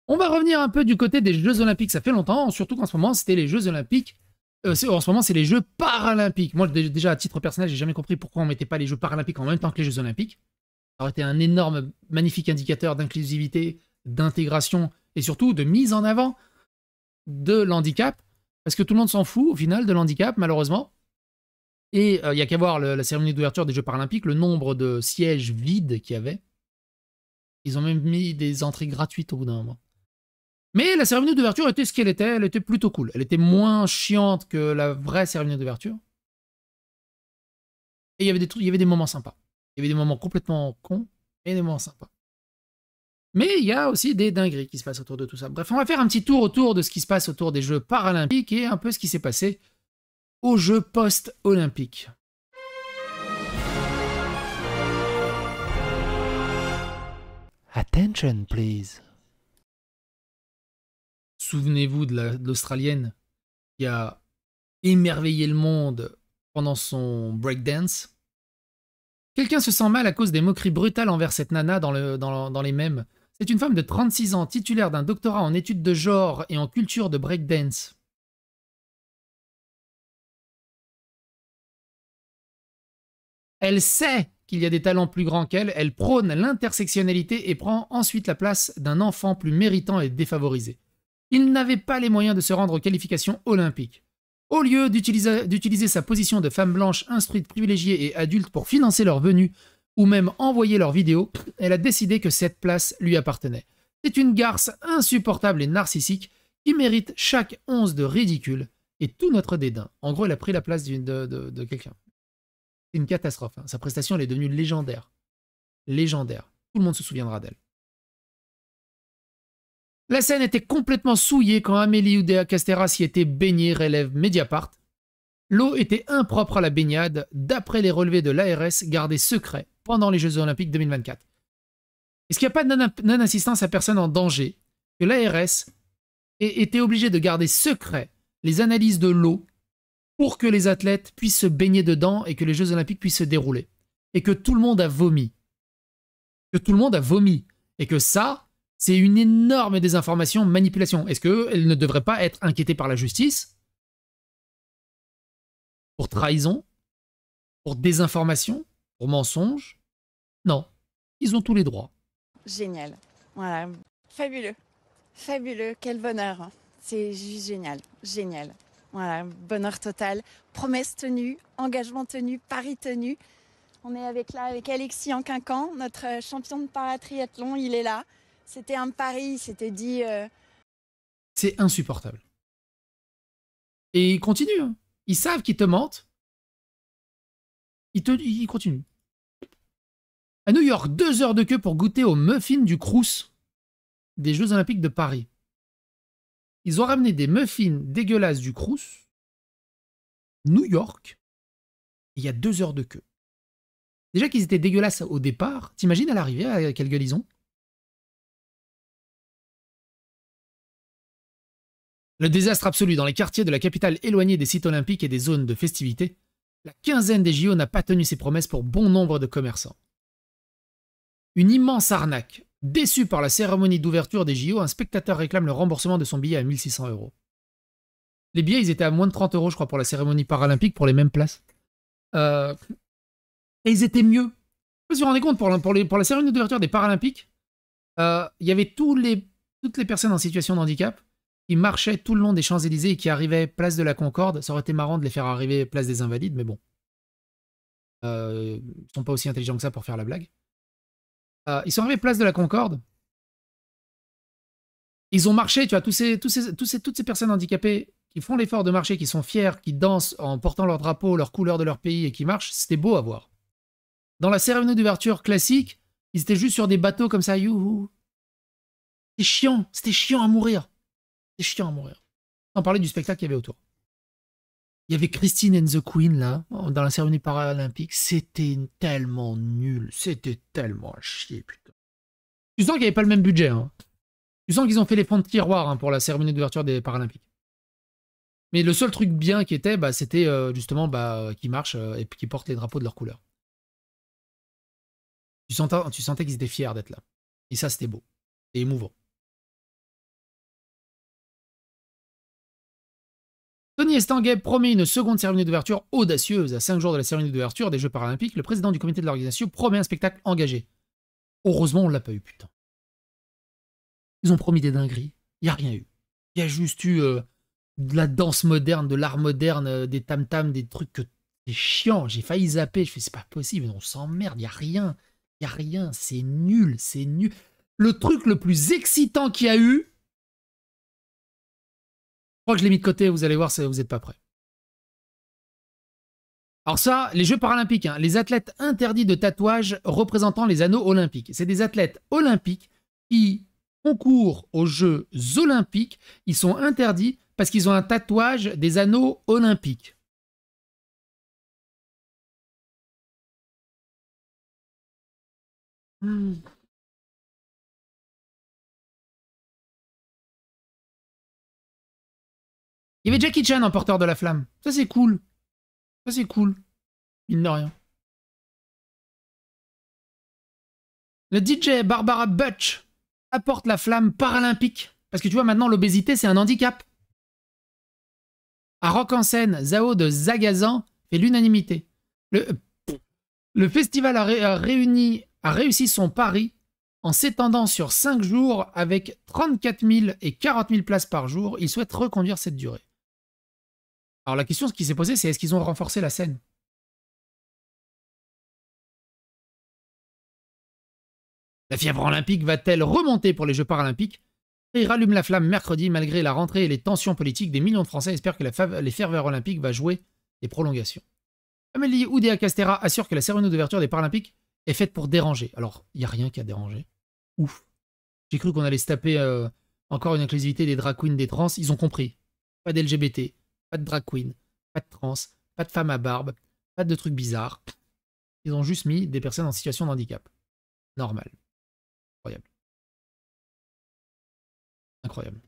On va revenir un peu du côté des Jeux Olympiques. Ça fait longtemps, surtout qu'en ce moment, c'était les Jeux Olympiques. En ce moment, c'est les Jeux Paralympiques. Moi, déjà, à titre personnel, j'ai jamais compris pourquoi on mettait pas les Jeux Paralympiques en même temps que les Jeux Olympiques. Ça aurait été un énorme, magnifique indicateur d'inclusivité, d'intégration et surtout de mise en avant de l'handicap. Parce que tout le monde s'en fout, au final, de l'handicap, malheureusement. Et il n'y a qu'à voir la cérémonie d'ouverture des Jeux Paralympiques, le nombre de sièges vides qu'il y avait. Ils ont même mis des entrées gratuites au bout d'un moment. Mais la cérémonie d'ouverture était ce qu'elle était. Elle était plutôt cool. Elle était moins chiante que la vraie cérémonie d'ouverture. Et il y avait des trucs, il y avait des moments sympas. Il y avait des moments complètement cons et des moments sympas. Mais il y a aussi des dingueries qui se passent autour de tout ça. Bref, on va faire un petit tour autour de ce qui se passe autour des Jeux Paralympiques et un peu ce qui s'est passé aux Jeux post-olympiques. Attention, please. Souvenez-vous de l'Australienne qui a émerveillé le monde pendant son breakdance. Quelqu'un se sent mal à cause des moqueries brutales envers cette nana dans les mèmes. C'est une femme de 36 ans, titulaire d'un doctorat en études de genre et en culture de breakdance. Elle sait qu'il y a des talents plus grands qu'elle, elle prône l'intersectionnalité et prend ensuite la place d'un enfant plus méritant et défavorisé. Il n'avait pas les moyens de se rendre aux qualifications olympiques. Au lieu d'utiliser sa position de femme blanche instruite, privilégiée et adulte pour financer leur venue, ou même envoyer leurs vidéos, elle a décidé que cette place lui appartenait. C'est une garce insupportable et narcissique qui mérite chaque once de ridicule et tout notre dédain. En gros, elle a pris la place de quelqu'un. C'est une catastrophe. Sa prestation, elle est devenue légendaire. Légendaire. Tout le monde se souviendra d'elle. La scène était complètement souillée quand Amélie Oudéa-Castéra s'y était baignée, relève Mediapart. L'eau était impropre à la baignade, d'après les relevés de l'ARS gardés secrets pendant les Jeux Olympiques 2024. Est-ce qu'il n'y a pas de non-assistance à personne en danger que l'ARS ait été obligé de garder secret les analyses de l'eau pour que les athlètes puissent se baigner dedans et que les Jeux Olympiques puissent se dérouler. Et que tout le monde a vomi. Que tout le monde a vomi. Et que ça, c'est une énorme désinformation, manipulation. Est-ce qu'elle ne devrait pas être inquiétée par la justice? Pour trahison? Pour désinformation? Pour mensonge? Non. Ils ont tous les droits. Génial. Voilà. Fabuleux. Fabuleux. Quel bonheur. C'est juste génial. Génial. Voilà. Bonheur total. Promesse tenue, engagement tenu, pari tenu. On est avec Alexis en Quincan, notre champion de paratriathlon. Il est là. C'était un pari. Il s'était dit... C'est insupportable. Et ils continuent. Hein. Ils savent qu'ils te mentent. Ils continuent. À New York, 2 heures de queue pour goûter aux muffins du Crous des Jeux Olympiques de Paris. Ils ont ramené des muffins dégueulasses du Crous, New York, et il y a 2 heures de queue. Déjà qu'ils étaient dégueulasses au départ, t'imagines à l'arrivée à quelle gueule ils ont? Le désastre absolu dans les quartiers de la capitale éloignés des sites olympiques et des zones de festivités. La quinzaine des JO n'a pas tenu ses promesses pour bon nombre de commerçants. Une immense arnaque. Déçu par la cérémonie d'ouverture des JO, un spectateur réclame le remboursement de son billet à 1600 €. Les billets, ils étaient à moins de 30 € je crois, pour la cérémonie paralympique, pour les mêmes places. Et ils étaient mieux. Vous vous rendez compte, pour la cérémonie d'ouverture des Paralympiques, il y avait toutes les personnes en situation de handicap qui marchaient tout le long des Champs-Élysées et qui arrivaient place de la Concorde. Ça aurait été marrant de les faire arriver place des Invalides, mais bon. Ils sont pas aussi intelligents que ça pour faire la blague. Ils sont arrivés place de la Concorde. Ils ont marché, tu vois, toutes ces personnes handicapées qui font l'effort de marcher, qui sont fiers, qui dansent en portant leur drapeau, leur couleur de leur pays et qui marchent, c'était beau à voir. Dans la cérémonie d'ouverture classique, ils étaient juste sur des bateaux comme ça, youhou. C'était chiant à mourir. C'était chiant à mourir. On parlait du spectacle qu'il y avait autour. Il y avait Christine and the Queen, là, dans la cérémonie paralympique. C'était tellement nul. C'était tellement à chier, putain. Tu sens qu'il n'y avait pas le même budget, hein. Tu sens qu'ils ont fait les fonds de tiroir hein, pour la cérémonie d'ouverture des Paralympiques. Mais le seul truc bien qui était, c'était justement qu'ils marchent et qu'ils portent les drapeaux de leur couleur. Tu sentais qu'ils étaient fiers d'être là. Et ça, c'était beau. Et émouvant. Tony Estanguet promet une seconde cérémonie d'ouverture audacieuse. À 5 jours de la cérémonie d'ouverture des Jeux Paralympiques, le président du comité de l'organisation promet un spectacle engagé. Heureusement, on l'a pas eu, putain. Ils ont promis des dingueries. Il n'y a rien eu. Il y a juste eu de la danse moderne, de l'art moderne, des tam-tams, des trucs que c'est chiant. J'ai failli zapper. Je fais, c'est pas possible. On s'emmerde. Il n'y a rien. Il n'y a rien. C'est nul. C'est nul. Le truc le plus excitant qu'il y a eu, je crois que je l'ai mis de côté. Vous allez voir, vous n'êtes pas prêts. Alors ça, les Jeux Paralympiques, hein, les athlètes interdits de tatouage représentant les anneaux olympiques. C'est des athlètes olympiques qui concourent aux Jeux Olympiques. Ils sont interdits parce qu'ils ont un tatouage des anneaux olympiques. Il y avait Jackie Chan en porteur de la flamme. Ça, c'est cool. Ça, c'est cool. Mine de rien. Le DJ Barbara Butch apporte la flamme paralympique. Parce que tu vois, maintenant, l'obésité, c'est un handicap. À Rock en scène, Zao de Zagazan fait l'unanimité. Le festival a réussi son pari en s'étendant sur 5 jours avec 34 000 et 40 000 places par jour. Il souhaite reconduire cette durée. Alors la question qui s'est posée, c'est est-ce qu'ils ont renforcé la scène? La fièvre olympique va-t-elle remonter pour les Jeux Paralympiques? Il rallume la flamme mercredi malgré la rentrée et les tensions politiques. Des millions de Français espèrent que les ferveurs olympiques va jouer les prolongations. Amélie Oudéa-Castéra assure que la cérémonie d'ouverture des Paralympiques est faite pour déranger. Alors, il n'y a rien qui a dérangé. Ouf. J'ai cru qu'on allait se taper encore une inclusivité des drag queens, des trans. Ils ont compris. Pas d'LGBT, pas de drag queen, pas de trans, pas de femmes à barbe, pas de trucs bizarres. Ils ont juste mis des personnes en situation de handicap. Normal. Incroyable. Incroyable.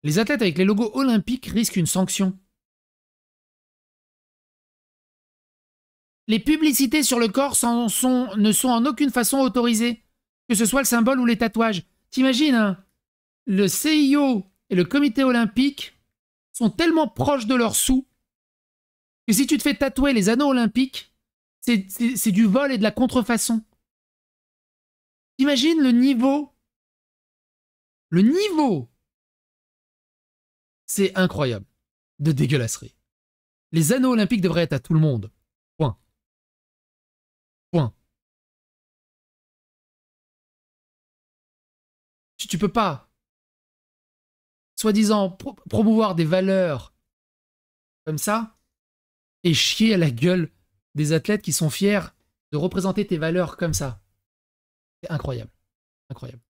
Les athlètes avec les logos olympiques risquent une sanction. Les publicités sur le corps ne sont en aucune façon autorisées, que ce soit le symbole ou les tatouages. T'imagines, hein, le CIO et le comité olympique sont tellement proches de leurs sous que si tu te fais tatouer les anneaux olympiques, c'est du vol et de la contrefaçon. T'imagines le niveau? Le niveau, c'est incroyable de dégueulasserie. Les anneaux olympiques devraient être à tout le monde. Point. Point. Tu peux pas, soi-disant, promouvoir des valeurs comme ça et chier à la gueule des athlètes qui sont fiers de représenter tes valeurs comme ça. C'est incroyable. Incroyable.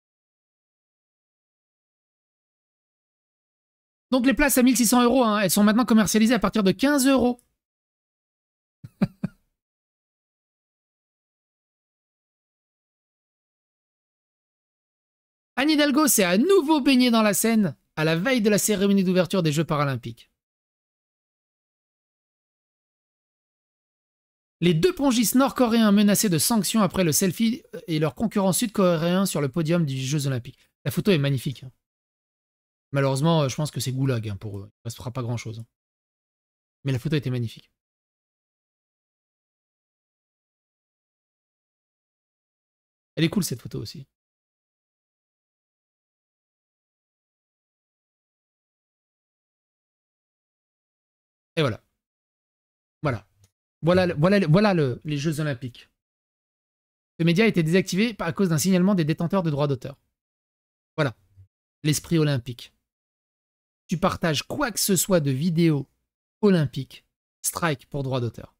Donc les places à 1 600 €, hein, elles sont maintenant commercialisées à partir de 15 €. Anne Hidalgo s'est à nouveau baignée dans la Seine à la veille de la cérémonie d'ouverture des Jeux Paralympiques. Les 2 pongistes nord-coréens menacés de sanctions après le selfie et leurs concurrents sud-coréens sur le podium des Jeux Olympiques. La photo est magnifique. Malheureusement, je pense que c'est goulag pour eux. Ça ne fera pas grand-chose. Mais la photo était magnifique. Elle est cool cette photo aussi. Et voilà. Voilà les Jeux Olympiques. Ce média a été désactivé à cause d'un signalement des détenteurs de droits d'auteur. Voilà. L'esprit olympique. Tu partages quoi que ce soit de vidéos olympiques, strike pour droits d'auteur.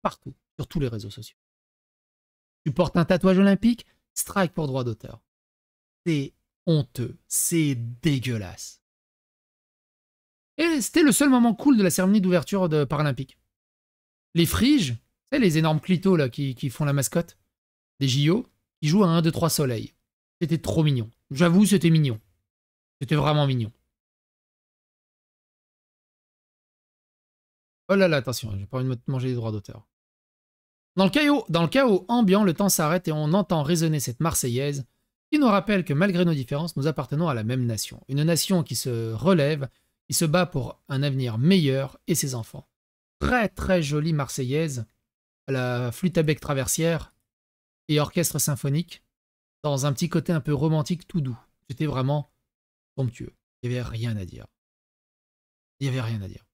Partout, sur tous les réseaux sociaux. Tu portes un tatouage olympique, strike pour droits d'auteur. C'est honteux, c'est dégueulasse. Et c'était le seul moment cool de la cérémonie d'ouverture de Paralympique. Les friges, c'est les énormes clitos là, qui font la mascotte des JO, qui jouent à 1, 2, 3 soleil. C'était trop mignon. J'avoue, c'était mignon. C'était vraiment mignon. Oh là là, attention, j'ai pas envie de me manger des droits d'auteur. Dans le chaos ambiant, le temps s'arrête et on entend résonner cette Marseillaise qui nous rappelle que malgré nos différences, nous appartenons à la même nation. Une nation qui se relève, Il se bat pour un avenir meilleur et ses enfants. Très très jolie Marseillaise, à la flûte à bec traversière et orchestre symphonique, dans un petit côté un peu romantique tout doux. C'était vraiment somptueux. Il n'y avait rien à dire. Il n'y avait rien à dire.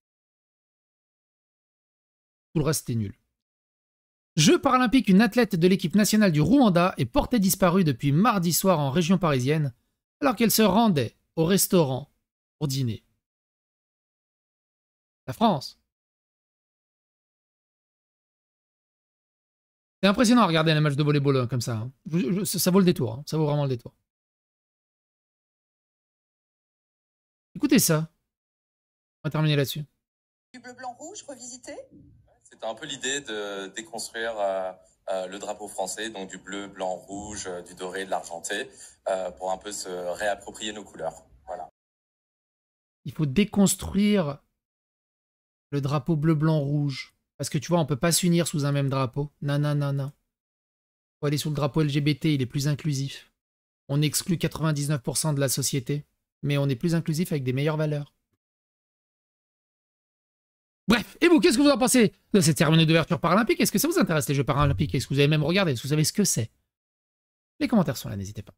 Tout le reste, c'était nul. Jeux paralympiques, une athlète de l'équipe nationale du Rwanda est portée disparue depuis mardi soir en région parisienne, alors qu'elle se rendait au restaurant pour dîner. La France. C'est impressionnant à regarder un match de volleyball comme ça. Ça vaut le détour. Hein. Ça vaut vraiment le détour. Écoutez ça. On va terminer là-dessus. Du bleu, blanc, rouge, revisité. C'était un peu l'idée de déconstruire le drapeau français, donc du bleu, blanc, rouge, du doré, de l'argenté, pour un peu se réapproprier nos couleurs. Voilà. Il faut déconstruire le drapeau bleu, blanc, rouge. Parce que tu vois, on peut pas s'unir sous un même drapeau. Non, non, non, non. Faut aller sous le drapeau LGBT, il est plus inclusif. On exclut 99% de la société, mais on est plus inclusif avec des meilleures valeurs. Bref, et vous, qu'est-ce que vous en pensez de cette cérémonie d'ouverture paralympique? Est-ce que ça vous intéresse les Jeux paralympiques? Est-ce que vous avez même regardé? Est-ce que vous savez ce que c'est? Les commentaires sont là, n'hésitez pas.